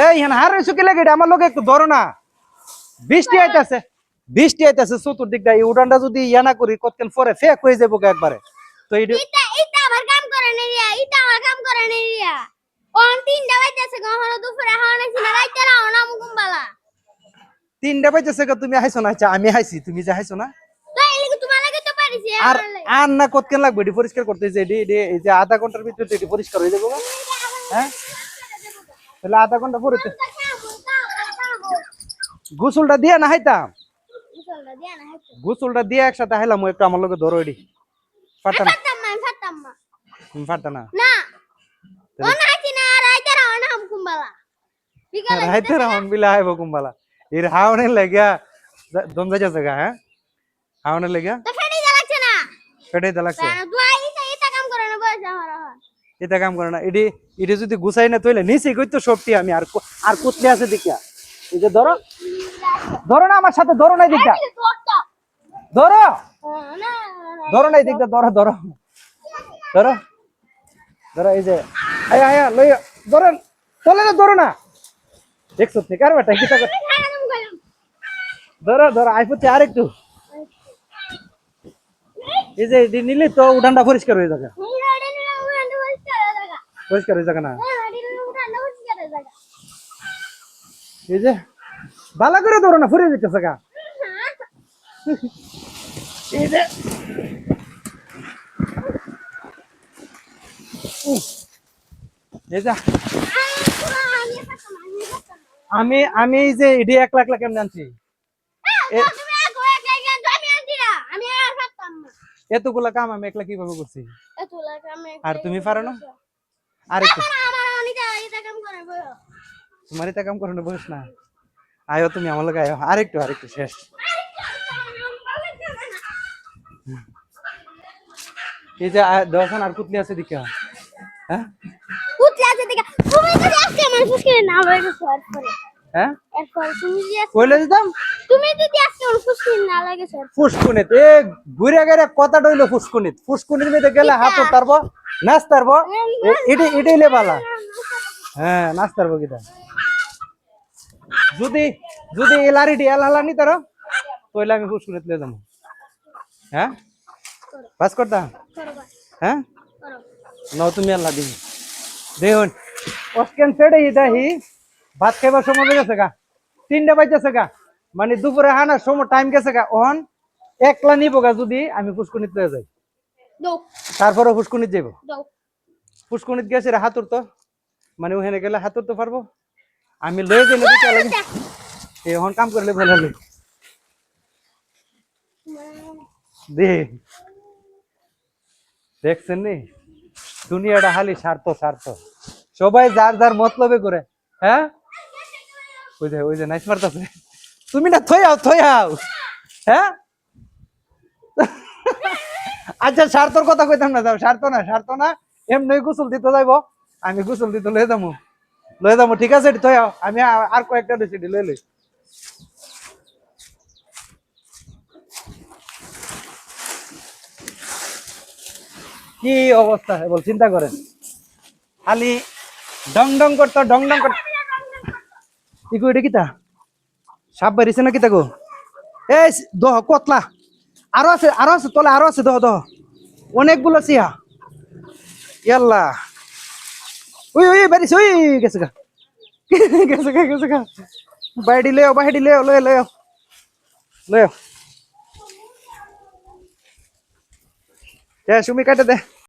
এই হেন হার শুকে লাগে আমার লোকে একটু ধরো না। বৃষ্টি আইতাছে চতুর্দিকটা এই উড়ানটা যদি ইয়া না করি কতক্ষণ পরে ফেক হয়ে যাবো একবারে। তো এটা আমার কাম করে না রিয়া, এটা আমার কাম করে না রিয়া। কোন তিনটা বাজতেছে কখনো দুপুরে হাওয়া নাকি না রাইতে রাও না মুকুমবালা। 3টা বাজতেছে তুমি হাইছো না? আচ্ছা আমি হাইছি, তুমি যে হাইছো না? তো এই লাগি তোমার লাগে তো পারিছি আর আমার লাগে। আর না কতক্ষণ লাগবে এটি পরিষ্কার করতে? যে এই যে আধা ঘন্টার ভিতরে এটি পরিষ্কার হয়ে যাবো। হ্যাঁ তাহলে আধা ঘন্টা পরে তো গোসলটা দিয়ে না হাইতাম। মুসলটা দিয়া না হচ্ছে। গোসলটা দিয়ে একসাথে হাইলাম একটু আমার লোকে ধরো এটি। পারতা না? আমি ফাটতাম না। তুমি পারতা না? না। ও না আছি না রাইতে রাও না মুকুমবালা। বিকালে রাইতে রাউন্ড বিলা আইবো কুম্বালা এর হাওনের লাগিয়া দম যাইছে গা। হ্যাঁ হাওনের লাগিয়া তো ফেডি লাগছে না। পেটে দা লাগছে। তার দুই এটা কাম করে না বয়স আমার হয়। এটা কাম করে না। এটি যদি গুছাই না তইলে নিচে কই তো সবটি আমি আর কুতলে আছে দেখিয়া। এই যে ধরো ধরো না আমার সাথে ধরো নাই দিকটা ধরো না ধরো নাই দিকটা ধরো ধরো ধরো ধরো এই যে আয়া আয়া লই ধরেন চলে না ধরো না দেখছো ঠিক আর বেটা কিটা কর ধরো ধরো আইপতে আর একটু এই যে এটি নিলে তো উঠানটা পরিষ্কার হয়ে যাবে। পরিষ্কার হয়ে যাবে না? এই যে ভালো করে ধরো না ফুরে যেতেছে গা। এই যে এই যে আমি এই যে এটি 1 লাখ কেমন আনছি এতগুলা কাম আমি একলা কিভাবে করছি? আর তুমি পারো না? আর একটু তোমার এটা কাম করানো বয়স না। আয়ো তুমি আমার লোক আয়ো আরেকটু শেষ। এই যে দর্শন আর কুতলি আছে দিকা। হ্যাঁ হ্যাঁ কইলে দিতাম ফুসকুনিত এ ঘুরে গেলে কথা ডইলো ফুসকুনির মধ্যে গেলে হাত উঠারবো নাচ তারবো এটাই লেবালা। হ্যাঁ নাচ তারবো কিটা যদি যদি এলারিটি এলালা নি তার তইলে আমি ফুসকুনিত লয়ে যাবো। হ্যাঁ বাস করতা? হ্যাঁ নাও তুমি আল্লাহ দিবি দেখুন অস্কেন ছেড়ে দেহি ভাত খাইবার সময় গেছে গা 3টা বাজতেছে গা মানে দুপুরে হানার সময় টাইম গেছে গা। ওহন একলা নিব গা যদি আমি ফুসকুনিত লয়ে যাই তারপরে ফুসকুনিত যাইব। ফুসকুনিত গেছে রে হাতুর তো মানে ওখানে গেলে হাতুর তো পারবো আমি লয়ে যাই না লাগে এখন কাম করলে ভালো লাগে দেখছেন নি দুনিয়াটা খালি স্বার্থ স্বার্থ সবাই যার যার মতলবে করে। হ্যাঁ ওই যে নাইস মারতাছে তুমি না থই আও। হ্যাঁ আচ্ছা স্বার্থর কথা কইতাম না যাও স্বার্থ না এমনি গোসল দিতে যাইব আমি গোসল দিতে লয়ে যাবো ঠিক আছে থই আও আমি আর কয়েকটা দিছি লয়ে লই। কি অবস্থা বল চিন্তা করেন খালি ডং ডং করতো ইকু এটা কিতা সাপ বাড়িছে না কিতা গো? এই দহ কতলা আরো আছে তোলা আরো আছে দহ অনেকগুলো চিয়া ইয়াল্লা ওই বাড়িছে ওই গেছে গা বাইডি লয়ে লয়ে সুমি কাটে দে।